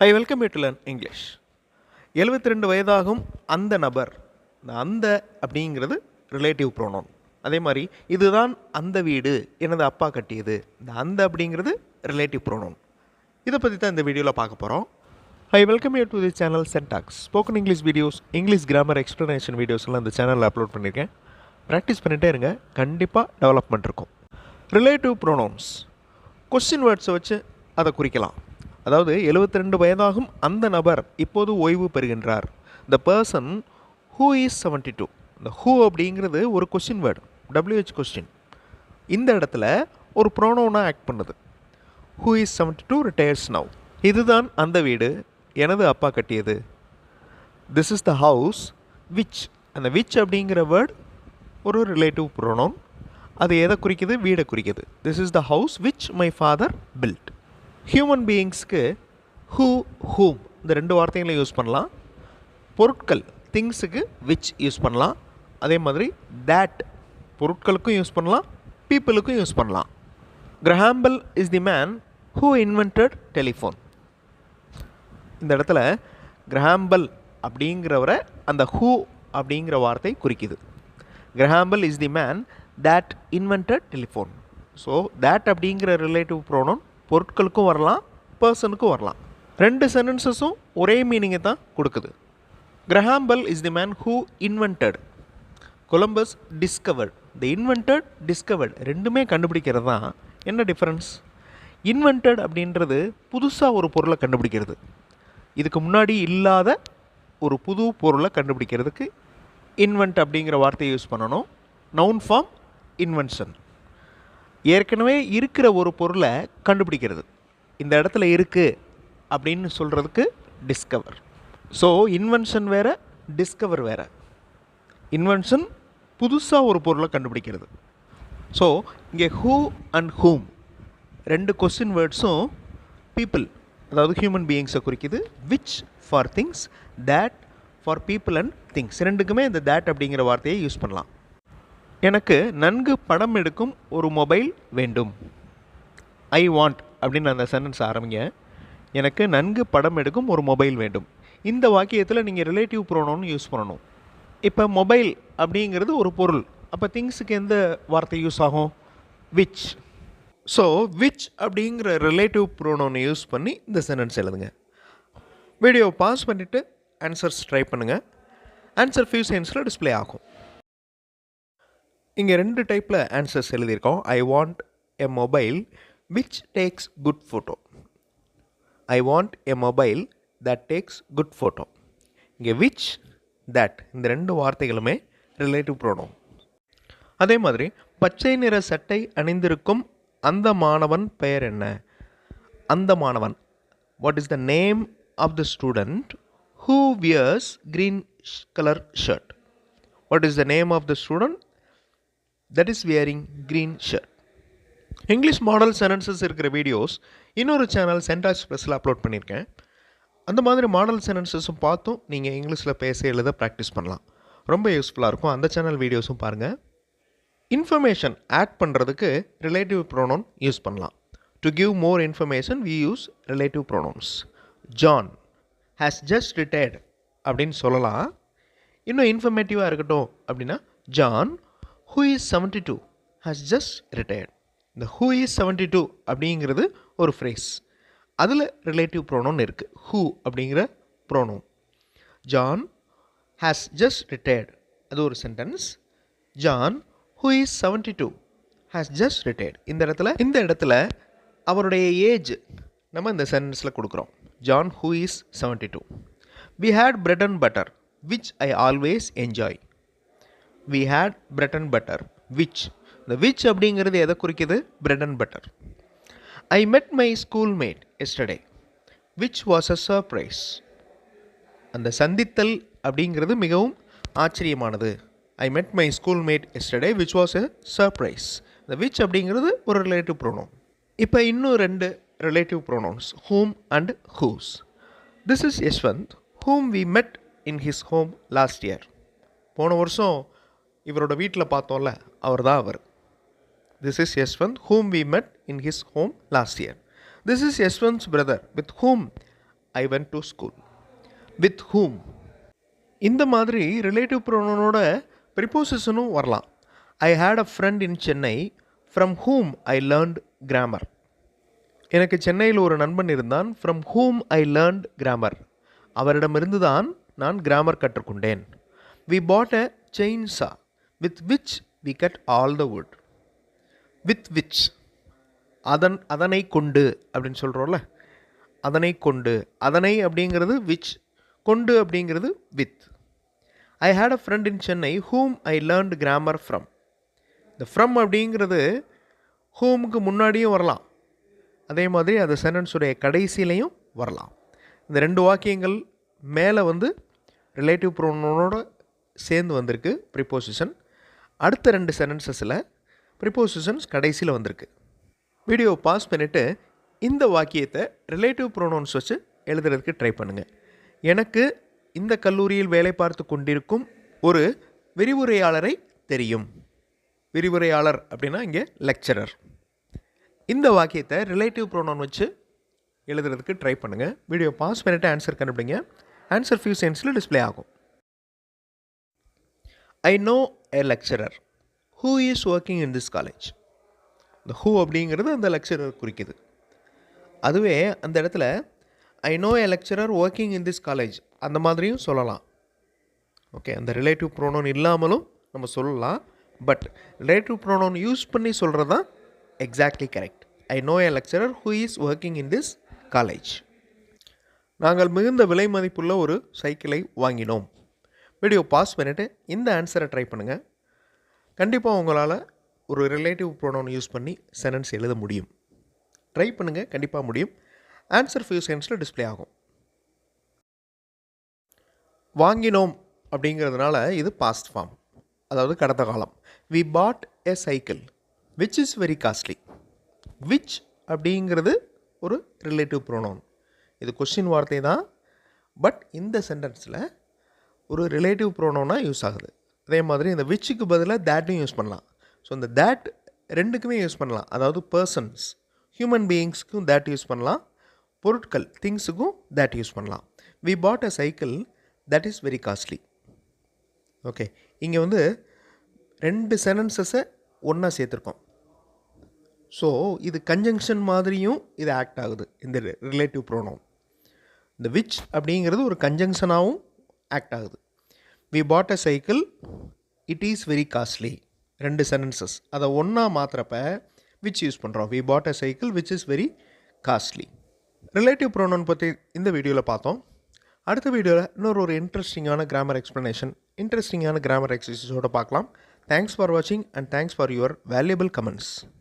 I welcome you to learn English. 72 வயதாகும் அந்த நபர். இந்த அந்த அப்படிங்கிறது ரிலேட்டிவ் ப்ரோனவுன். அதே மாதிரி இதுதான் அந்த வீடு எனது அப்பா கட்டியது. இந்த அந்த அப்படிங்கிறது ரிலேட்டிவ் ப்ரோனவுன். இதை பற்றி தான் இந்த வீடியோவில் பார்க்க போகிறோம். I welcome you to the channel சென்டாக்ஸ். Spoken English videos, English grammar explanation வீடியோஸ்லாம் இந்த சேனலில் அப்லோட் பண்ணியிருக்கேன். ப்ராக்டிஸ் பண்ணிகிட்டே இருங்க, கண்டிப்பாக டெவலப்மெண்ட் இருக்கும். ரிலேட்டிவ் ப்ரோனவுன்ஸ் கொஸ்டின் வேர்ட்ஸை வச்சு அதை குறிக்கலாம். அதாவது 72 வயதாகும் அந்த நபர் இப்போது ஓய்வு பெறுகின்றார். The person who is 72. இந்த ஹூ அப்படிங்கிறது ஒரு கொஸ்டின் வேர்டு, WH கொஸ்டின். இந்த இடத்துல ஒரு ப்ரோனவுனாக ஆக்ட் பண்ணுது. Who is 72 retires now. இதுதான் அந்த வீடு எனது அப்பா கட்டியது. This is the house which. அந்த விச் அப்படிங்கிற வேர்டு ஒரு ரிலேட்டிவ் ப்ரோனவுன். அது எதை குறிக்குது? வீடை குறிக்குது. This is the house which my father built. Human பீயிங்ஸ்க்கு ஹூ, ஹூம் இந்த ரெண்டு வார்த்தைகளையும் யூஸ் பண்ணலாம். பொருட்கள் திங்ஸுக்கு விச் யூஸ் பண்ணலாம். அதே மாதிரி தேட் பொருட்களுக்கும் யூஸ் பண்ணலாம், பீப்புளுக்கும் யூஸ் பண்ணலாம். Graham Bell is the man who invented telephone. இந்த இடத்துல கிரஹாம்பல் அப்படிங்கிறவரை அந்த ஹூ அப்படிங்கிற வார்த்தை குறிக்குது. Graham Bell is the man that invented telephone. So that அப்படிங்கிற ரிலேட்டிவ் ப்ரோனவுன் பொருட்களுக்கும் வரலாம், பர்சனுக்கும் வரலாம். ரெண்டு சென்டென்சஸும் ஒரே மீனிங்கை தான் கொடுக்குது. Graham Bell is the man who invented. Columbus discovered. The invented, discovered ரெண்டுமே கண்டுபிடிக்கிறது தான். என்ன டிஃப்ரென்ஸ்? இன்வென்டட் அப்படின்றது புதுசாக ஒரு பொருளை கண்டுபிடிக்கிறது. இதுக்கு முன்னாடி இல்லாத ஒரு புது பொருளை கண்டுபிடிக்கிறதுக்கு இன்வென்ட் அப்படிங்கிற வார்த்தையை யூஸ் பண்ணணும். Noun form invention. ஏற்கனவே இருக்கிற ஒரு பொருளை கண்டுபிடிக்கிறது. இந்த இடத்துல இருக்குது அப்படின்னு சொல்கிறதுக்கு டிஸ்கவர். ஸோ இன்வென்ஷன் வேறு, டிஸ்கவர் வேறு. இன்வென்ஷன் புதுசாக ஒரு பொருளை கண்டுபிடிக்கிறது. ஸோ இங்கே ஹூ அண்ட் ஹூம் ரெண்டு கொஸ்டின் வேர்ட்ஸும் பீப்புள், அதாவது ஹியூமன் பீயிங்ஸை குறிக்குது. Which for things, that for people and things. ரெண்டுக்குமே இந்த தேட் அப்படிங்கிற வார்த்தையை யூஸ் பண்ணலாம். எனக்கு நன்கு படம் எடுக்கும் ஒரு மொபைல் வேண்டும். ஐ வாண்ட் அப்படின்னு அந்த சென்டென்ஸ் ஆரம்பிங்க. எனக்கு நன்கு படம் எடுக்கும் ஒரு மொபைல் வேண்டும். இந்த வாக்கியத்தில் நீங்கள் ரிலேட்டிவ் ப்ரோனவுன் யூஸ் பண்ணணும். இப்போ மொபைல் அப்படிங்கிறது ஒரு பொருள். அப்போ திங்ஸுக்கு எந்த வார்த்தை யூஸ் ஆகும்? விச். ஸோ விச் அப்படிங்கிற ரிலேட்டிவ் ப்ரோனவுனை யூஸ் பண்ணி இந்த சென்டென்ஸ் எழுதுங்க. வீடியோவை பாஸ் பண்ணிவிட்டு ஆன்சர்ஸ் ட்ரை பண்ணுங்கள். ஆன்சர் ஃபியூ செகண்ட்ஸில் டிஸ்பிளே ஆகும். இங்கே ரெண்டு டைப்பில் ஆன்சர்ஸ் எழுதியிருக்கோம். I want a mobile which tax good photo. I want a mobile that takes good photo. இங்கே விச், தட் இந்த ரெண்டு வார்த்தைகளுமே ரிலேட்டிவ் ப்ரோனவுன். அதே மாதிரி பச்சை நிற சட்டை அணிந்திருக்கும் அந்த மாணவன் பெயர் என்ன? அந்த மாணவன். What is the name of the student who wears green colour shirt? What is the name of the student that is wearing green shirt? English model sentences இருக்கிற வீடியோஸ் இன்னொரு சேனல் சென்டாக்ஸ் ப்ளஸில் அப்லோட் பண்ணியிருக்கேன். அந்த மாதிரி மாடல் சென்டென்சஸும் பார்த்தும் நீங்கள் இங்கிலீஷில் பேச எழுத ப்ராக்டிஸ் பண்ணலாம். ரொம்ப யூஸ்ஃபுல்லாக இருக்கும். அந்த சேனல் வீடியோஸும் பாருங்கள். இன்ஃபர்மேஷன் ஆட் பண்ணுறதுக்கு ரிலேட்டிவ் ப்ரோனவுன் யூஸ் பண்ணலாம். To give more information we use relative pronouns. John has just retired அப்படின்னு சொல்லலாம். இன்னும் இன்ஃபர்மேட்டிவாக இருக்கட்டும் அப்படின்னா John who is 72 has just retired. இந்த who is 72 அப்படிங்கிறது ஒரு ஃப்ரேஸ். அதில் ரிலேட்டிவ் ப்ரோனவுன் இருக்குது. who அப்படிங்கிற pronoun. John has just retired அது ஒரு sentence. John who is 72 has just retired. இந்த இடத்துல அவருடைய ஏஜ் நம்ம இந்த சென்டென்ஸில் கொடுக்குறோம். John who is 72. we had bread and butter which I always enjoy. we had bread and butter which. இந்த which அப்படிங்கிறது எதை குறிக்குது? bread and butter. I met my schoolmate yesterday which was a surprise. அந்த சந்தித்தல் அப்படிங்கிறது மிகவும் ஆச்சரியமானது. I met my schoolmate yesterday which was a surprise. இந்த which அப்படிங்கிறது ஒரு ரிலேட்டிவ் ப்ரோனவுன். இப்போ இன்னும் ரெண்டு relative pronouns, whom and whose. This is Yashwant whom we met in his home last year. போன வருஷம் இவரோட வீட்டில் பார்த்தோம்ல, அவர் தான் அவர். This is Yashwant whom we met in his home last year. This is Yashwant's brother with whom I went to school. With whom? இந்த மாதிரி ரிலேட்டிவ் ப்ரோனோனோட ப்ரிப்போசிஷனும் வரலாம். I had a friend in Chennai from whom I learned grammar. எனக்கு சென்னையில் ஒரு நண்பன் இருந்தான். From whom I learned grammar. அவரிடமிருந்து தான் நான் கிராமர் கற்றுக்கொண்டேன். We bought a chainsaw with which we cut all the wood. With which, அதனை கொண்டு அப்படின்னு சொல்கிறோம்ல, அதனை கொண்டு, அதனை அப்படிங்கிறது which, கொண்டு அப்படிங்கிறது with. I had a friend in Chennai whom I learned grammar from. இந்த from அப்படிங்கிறது whomக்கு முன்னாடியும் வரலாம், அதே மாதிரி அது சென்டென்ஸுடைய கடைசியிலையும் வரலாம். இந்த ரெண்டு வாக்கியங்கள் மேலே ரிலேட்டிவ் ப்ரோனோனோட சேர்ந்து வந்திருக்கு ப்ரிப்போசிஷன். அடுத்த ரெண்டு சென்டென்சஸில் ப்ரிப்போசிஷன்ஸ் கடைசியில் வந்திருக்கு. வீடியோ பாஸ் பண்ணிவிட்டு இந்த வாக்கியத்தை ரிலேட்டிவ் ப்ரோனோன்ஸ் வச்சு எழுதுறதுக்கு ட்ரை பண்ணுங்கள். எனக்கு இந்த கல்லூரியில் வேலை பார்த்து கொண்டிருக்கும் ஒரு விரிவுரையாளரை தெரியும். விரிவுரையாளர் அப்படின்னா இங்கே லெக்சரர். இந்த வாக்கியத்தை ரிலேட்டிவ் ப்ரோனோன் வச்சு எழுதுறதுக்கு ட்ரை பண்ணுங்கள். வீடியோ பாஸ் பண்ணிவிட்டு ஆன்சர் கண்டுபிடிங்க. ஆன்சர் ஃபியூ செகண்ட்ஸில் டிஸ்பிளே ஆகும். I know a lecturer who is working in this college. இந்த ஹூ அப்படிங்கிறது அந்த லெக்சரர் குறிக்குது. அதுவே அந்த இடத்துல I know a lecturer working in this college அந்த மாதிரியும் சொல்லலாம். ஓகே, அந்த ரிலேட்டிவ் ப்ரோனோன் இல்லாமலும் நம்ம சொல்லலாம். பட் ரிலேட்டிவ் ப்ரோனோன் யூஸ் பண்ணி சொல்கிறது தான் exactly correct. I know a lecturer who is working in this college. நாங்கள் மிகுந்த விலை மதிப்புள்ள ஒரு சைக்கிளை வாங்கினோம். வீடியோ பாஸ் பண்ணிவிட்டு இந்த ஆன்சரை ட்ரை பண்ணுங்கள். கண்டிப்பாக உங்களால் ஒரு ரிலேட்டிவ் ப்ரோனோன் யூஸ் பண்ணி சென்டென்ஸ் எழுத முடியும். ட்ரை பண்ணுங்கள், கண்டிப்பாக முடியும். ஆன்சர் ஃபியூ செகண்ட்ஸில் டிஸ்பிளே ஆகும். வாங்கினோம் அப்படிங்கிறதுனால இது பாஸ்ட் ஃபார்ம், அதாவது கடந்த காலம். We bought a cycle which is very costly. Which அப்படிங்கிறது ஒரு ரிலேட்டிவ் ப்ரோனோன். இது கொஸ்டின் வார்த்தை தான், பட் இந்த சென்டென்ஸில் ஒரு ரிலேட்டிவ் ப்ரோனோனாக யூஸ் ஆகுது. அதே மாதிரி இந்த விச்சுக்கு பதிலாக தேட்டும் யூஸ் பண்ணலாம். ஸோ இந்த தேட் ரெண்டுக்குமே யூஸ் பண்ணலாம். அதாவது பர்சன்ஸ், ஹியூமன் பீயிங்ஸுக்கும் தேட் யூஸ் பண்ணலாம், பொருட்கள் திங்ஸுக்கும் தேட் யூஸ் பண்ணலாம். We bought a cycle that is very costly. Okay, இங்கே ரெண்டு சென்டென்சஸை ஒன்றா சேர்த்துருக்கோம். ஸோ இது கன்ஜங்ஷன் மாதிரியும் இது ஆக்ட் ஆகுது இந்த ரிலேட்டிவ் ப்ரோனோன். இந்த விச் அப்படிங்கிறது ஒரு கன்ஜங்ஷனாகவும் ஆக்ட் ஆகுது. We bought a cycle it is very costly. ரெண்டு சென்டென்சஸ் அதை ஒன்றா மாத்திரப்ப விச் யூஸ் பண்ணுறோம். We bought a cycle which is very costly. Relative pronoun பற்றி இந்த வீடியோவில் பார்த்தோம். அடுத்த வீடியோவில் இன்னொரு இன்ட்ரெஸ்டிங்கான கிராமர் எக்ஸ்ப்ளனேஷன், இன்ட்ரெஸ்டிங்கான கிராமர் எக்ஸசைஸோடு பார்க்கலாம். தேங்க்ஸ் ஃபார் வாட்சிங் and thanks for your valuable comments.